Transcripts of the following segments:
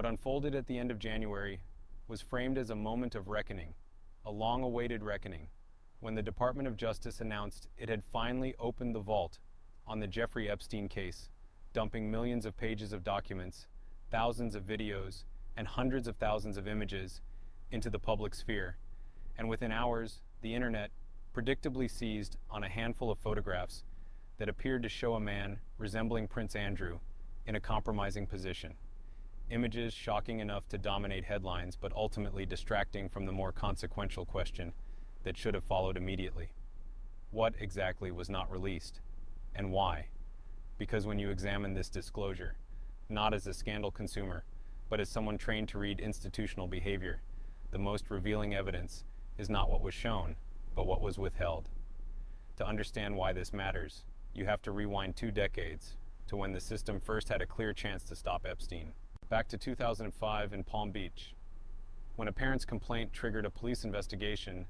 What unfolded at the end of January was framed as a moment of reckoning, a long-awaited reckoning, when the Department of Justice announced it had finally opened the vault on the Jeffrey Epstein case, dumping millions of pages of documents, thousands of videos, and hundreds of thousands of images into the public sphere. And within hours, the internet predictably seized on a handful of photographs that appeared to show a man resembling Prince Andrew in a compromising position. Images shocking enough to dominate headlines, but ultimately distracting from the more consequential question that should have followed immediately. What exactly was not released, and why? Because when you examine this disclosure, not as a scandal consumer, but as someone trained to read institutional behavior, the most revealing evidence is not what was shown, but what was withheld. To understand why this matters, you have to rewind 2 decades to when the system first had a clear chance to stop Epstein. Back to 2005 in Palm Beach, when a parent's complaint triggered a police investigation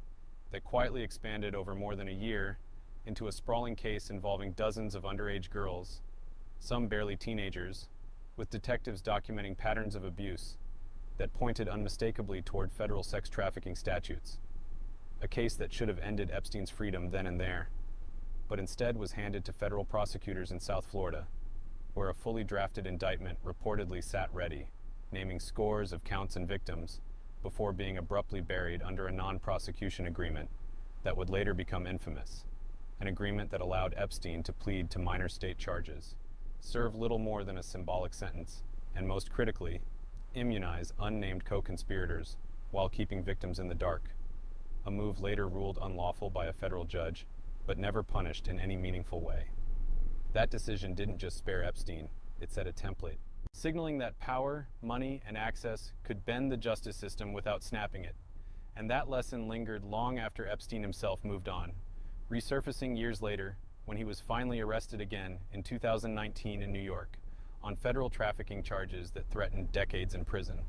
that quietly expanded over more than a year into a sprawling case involving dozens of underage girls, some barely teenagers, with detectives documenting patterns of abuse that pointed unmistakably toward federal sex trafficking statutes. A case that should have ended Epstein's freedom then and there, but instead was handed to federal prosecutors in South Florida, where a fully drafted indictment reportedly sat ready, naming scores of counts and victims, before being abruptly buried under a non-prosecution agreement that would later become infamous, an agreement that allowed Epstein to plead to minor state charges, serve little more than a symbolic sentence, and most critically, immunize unnamed co-conspirators while keeping victims in the dark, a move later ruled unlawful by a federal judge, but never punished in any meaningful way. That decision didn't just spare Epstein, it set a template, signaling that power, money, and access could bend the justice system without snapping it. And that lesson lingered long after Epstein himself moved on, resurfacing years later when he was finally arrested again in 2019 in New York on federal trafficking charges that threatened decades in prison,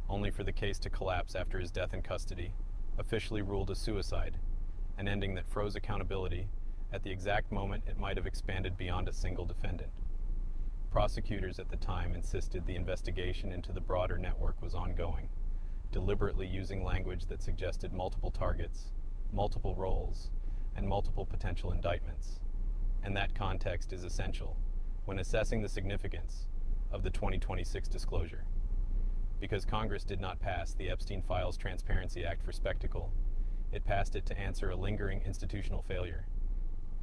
only for the case to collapse after his death in custody, officially ruled a suicide, an ending that froze accountability at the exact moment it might have expanded beyond a single defendant. Prosecutors at the time insisted the investigation into the broader network was ongoing, deliberately using language that suggested multiple targets, multiple roles, and multiple potential indictments. And that context is essential when assessing the significance of the 2026 disclosure. Because Congress did not pass the Epstein Files Transparency Act for spectacle, it passed it to answer a lingering institutional failure,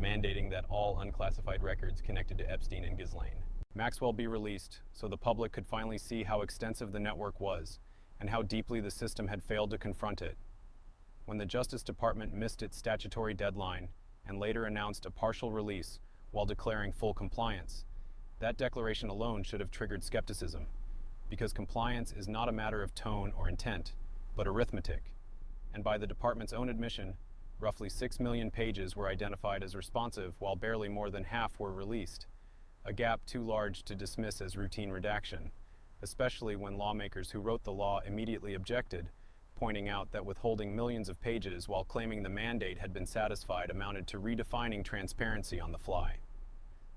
mandating that all unclassified records connected to Epstein and Ghislaine Maxwell be released so the public could finally see how extensive the network was and how deeply the system had failed to confront it. When the Justice Department missed its statutory deadline and later announced a partial release while declaring full compliance, that declaration alone should have triggered skepticism, because compliance is not a matter of tone or intent, but arithmetic. And by the department's own admission, roughly 6 million pages were identified as responsive while barely more than half were released, a gap too large to dismiss as routine redaction, especially when lawmakers who wrote the law immediately objected, pointing out that withholding millions of pages while claiming the mandate had been satisfied amounted to redefining transparency on the fly.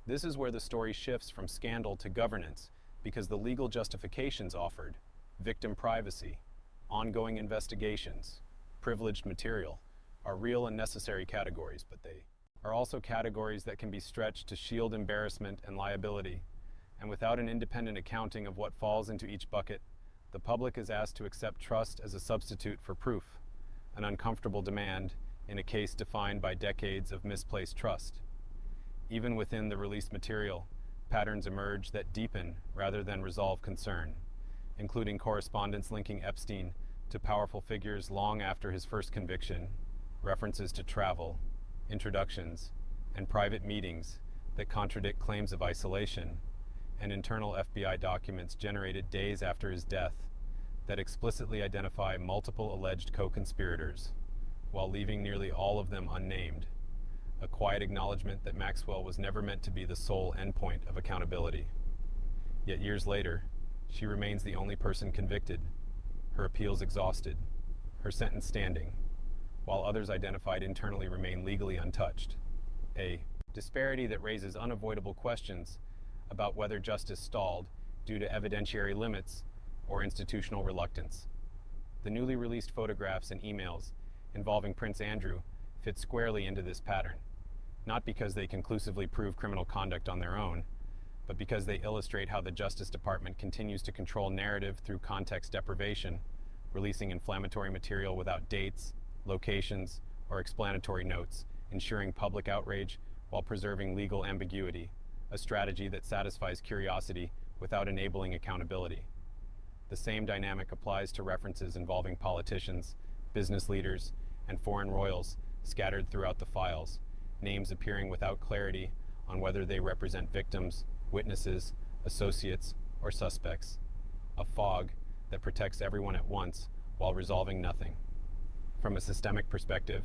This is where the story shifts from scandal to governance, because the legal justifications offered, victim privacy, ongoing investigations, privileged material, are real and necessary categories, but they are also categories that can be stretched to shield embarrassment and liability. And without an independent accounting of what falls into each bucket, the public is asked to accept trust as a substitute for proof, an uncomfortable demand in a case defined by decades of misplaced trust. Even within the released material, patterns emerge that deepen rather than resolve concern, including correspondence linking Epstein to powerful figures long after his first conviction, references to travel, introductions, and private meetings that contradict claims of isolation, and internal FBI documents generated days after his death that explicitly identify multiple alleged co-conspirators, while leaving nearly all of them unnamed, a quiet acknowledgement that Maxwell was never meant to be the sole endpoint of accountability. Yet years later, she remains the only person convicted, her appeals exhausted, her sentence standing, while others identified internally remain legally untouched. A disparity that raises unavoidable questions about whether justice stalled due to evidentiary limits or institutional reluctance. The newly released photographs and emails involving Prince Andrew fit squarely into this pattern, not because they conclusively prove criminal conduct on their own, but because they illustrate how the Justice Department continues to control narrative through context deprivation, releasing inflammatory material without dates, locations, or explanatory notes, ensuring public outrage while preserving legal ambiguity, a strategy that satisfies curiosity without enabling accountability. The same dynamic applies to references involving politicians, business leaders, and foreign royals scattered throughout the files, names appearing without clarity on whether they represent victims, witnesses, associates, or suspects. A fog that protects everyone at once while resolving nothing. From a systemic perspective,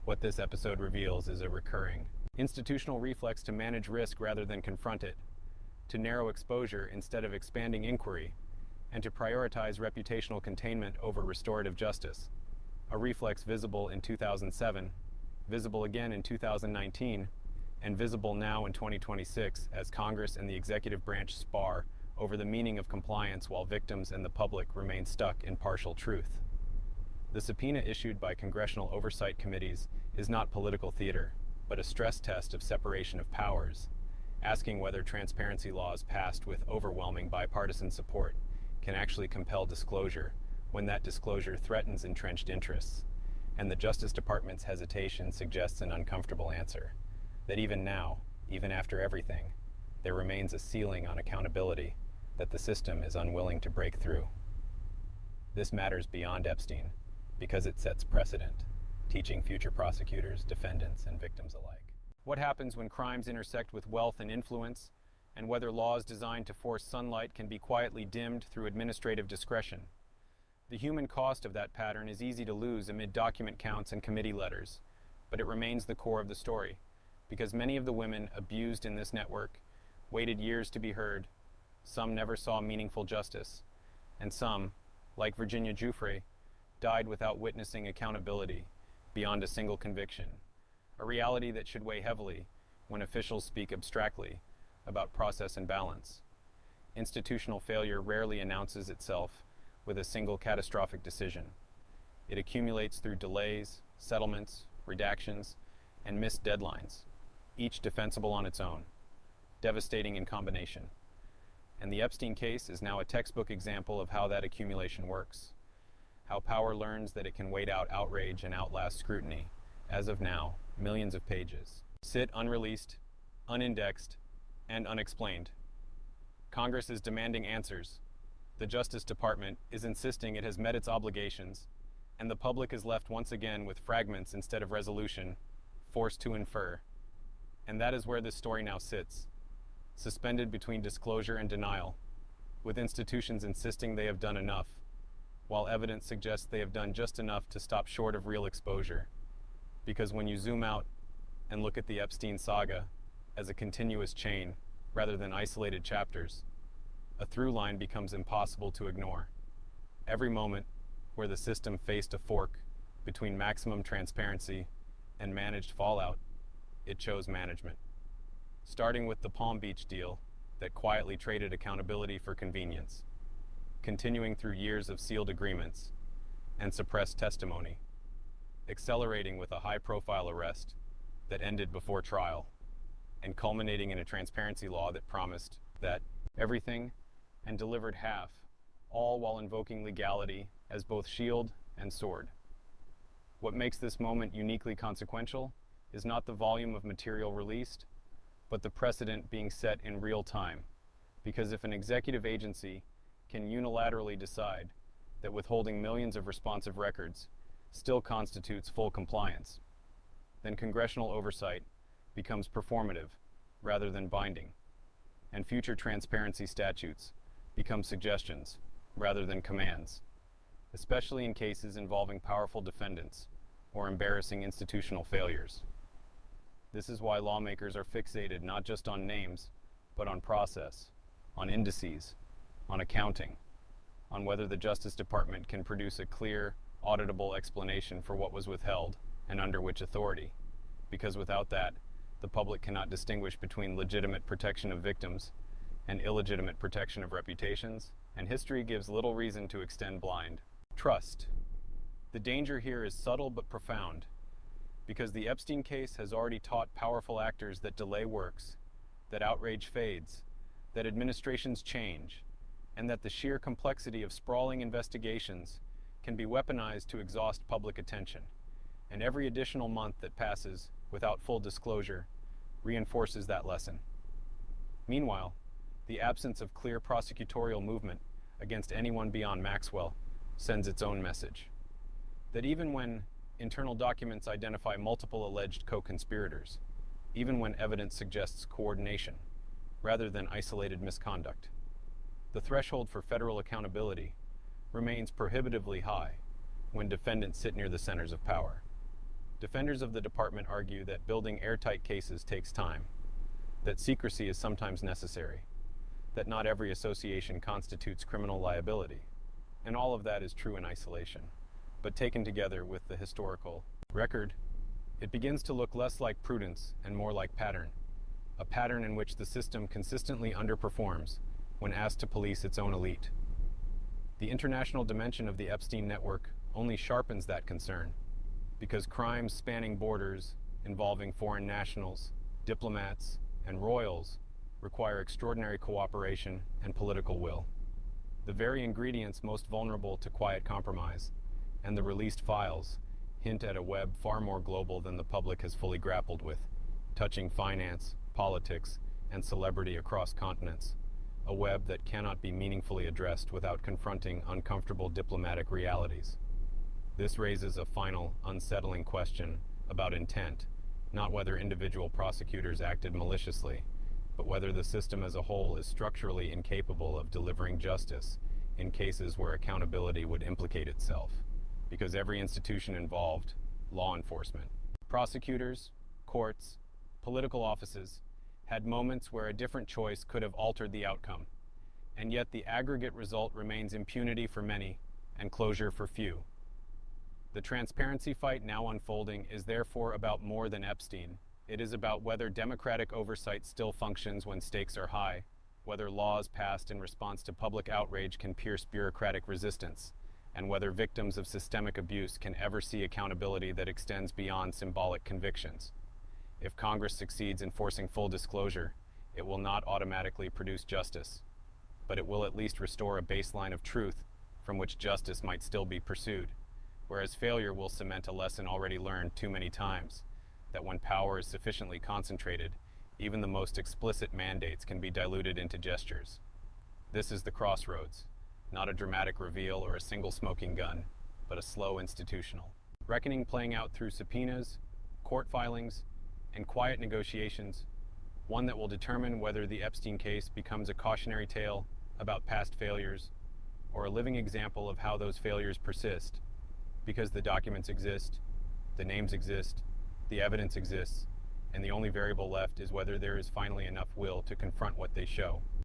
what this episode reveals is a recurring institutional reflex to manage risk rather than confront it, to narrow exposure instead of expanding inquiry, and to prioritize reputational containment over restorative justice. A reflex visible in 2007, visible again in 2019, and visible now in 2026 as Congress and the executive branch spar over the meaning of compliance while victims and the public remain stuck in partial truth. The subpoena issued by congressional oversight committees is not political theater, but a stress test of separation of powers, asking whether transparency laws passed with overwhelming bipartisan support can actually compel disclosure when that disclosure threatens entrenched interests. And the Justice Department's hesitation suggests an uncomfortable answer, that even now, even after everything, there remains a ceiling on accountability that the system is unwilling to break through. This matters beyond Epstein because it sets precedent, teaching future prosecutors, defendants, and victims alike. What happens when crimes intersect with wealth and influence, and whether laws designed to force sunlight can be quietly dimmed through administrative discretion? The human cost of that pattern is easy to lose amid document counts and committee letters, but it remains the core of the story, because many of the women abused in this network waited years to be heard. Some never saw meaningful justice, and some, like Virginia Giuffre, died without witnessing accountability beyond a single conviction, a reality that should weigh heavily when officials speak abstractly about process and balance. Institutional failure rarely announces itself with a single catastrophic decision. It accumulates through delays, settlements, redactions, and missed deadlines, each defensible on its own, devastating in combination. And the Epstein case is now a textbook example of how that accumulation works, how power learns that it can wait out outrage and outlast scrutiny. As of now, millions of pages sit unreleased, unindexed, and unexplained. Congress is demanding answers. The Justice Department is insisting it has met its obligations, and the public is left once again with fragments instead of resolution, forced to infer. And that is where this story now sits, suspended between disclosure and denial, with institutions insisting they have done enough, while evidence suggests they have done just enough to stop short of real exposure. Because when you zoom out and look at the Epstein saga as a continuous chain rather than isolated chapters, a through line becomes impossible to ignore. Every moment where the system faced a fork between maximum transparency and managed fallout, it chose management. Starting with the Palm Beach deal that quietly traded accountability for convenience, continuing through years of sealed agreements and suppressed testimony, accelerating with a high-profile arrest that ended before trial, and culminating in a transparency law that promised that everything and delivered half, all while invoking legality as both shield and sword. What makes this moment uniquely consequential is not the volume of material released, but the precedent being set in real time. Because if an executive agency can unilaterally decide that withholding millions of responsive records still constitutes full compliance, then congressional oversight becomes performative rather than binding, and future transparency statutes become suggestions rather than commands, especially in cases involving powerful defendants or embarrassing institutional failures. This is why lawmakers are fixated not just on names, but on process, on indices, on accounting, on whether the Justice Department can produce a clear, auditable explanation for what was withheld and under which authority, because without that, the public cannot distinguish between legitimate protection of victims and illegitimate protection of reputations, and history gives little reason to extend blind. Trust. The danger here is subtle but profound, because the Epstein case has already taught powerful actors that delay works, that outrage fades, that administrations change, and that the sheer complexity of sprawling investigations can be weaponized to exhaust public attention. And every additional month that passes without full disclosure reinforces that lesson. Meanwhile, the absence of clear prosecutorial movement against anyone beyond Maxwell sends its own message. That even when internal documents identify multiple alleged co-conspirators, even when evidence suggests coordination rather than isolated misconduct, the threshold for federal accountability remains prohibitively high when defendants sit near the centers of power. Defenders of the department argue that building airtight cases takes time, that secrecy is sometimes necessary, that not every association constitutes criminal liability, and all of that is true in isolation. But taken together with the historical record, it begins to look less like prudence and more like pattern, a pattern in which the system consistently underperforms when asked to police its own elite. The international dimension of the Epstein network only sharpens that concern, because crimes spanning borders, involving foreign nationals, diplomats, and royals require extraordinary cooperation and political will. The very ingredients most vulnerable to quiet compromise, and the released files hint at a web far more global than the public has fully grappled with, touching finance, politics, and celebrity across continents, a web that cannot be meaningfully addressed without confronting uncomfortable diplomatic realities. This raises a final, unsettling question about intent, not whether individual prosecutors acted maliciously, but whether the system as a whole is structurally incapable of delivering justice in cases where accountability would implicate itself. Because every institution involved, law enforcement, prosecutors, courts, political offices, had moments where a different choice could have altered the outcome, and yet the aggregate result remains impunity for many and closure for few. The transparency fight now unfolding is therefore about more than Epstein. It is about whether democratic oversight still functions when stakes are high, whether laws passed in response to public outrage can pierce bureaucratic resistance, and whether victims of systemic abuse can ever see accountability that extends beyond symbolic convictions. If Congress succeeds in forcing full disclosure, it will not automatically produce justice, but it will at least restore a baseline of truth from which justice might still be pursued, whereas failure will cement a lesson already learned too many times, that when power is sufficiently concentrated, even the most explicit mandates can be diluted into gestures. This is the crossroads, not a dramatic reveal or a single smoking gun, but a slow institutional reckoning playing out through subpoenas, court filings, and quiet negotiations, one that will determine whether the Epstein case becomes a cautionary tale about past failures or a living example of how those failures persist, because the documents exist, the names exist, the evidence exists, and the only variable left is whether there is finally enough will to confront what they show.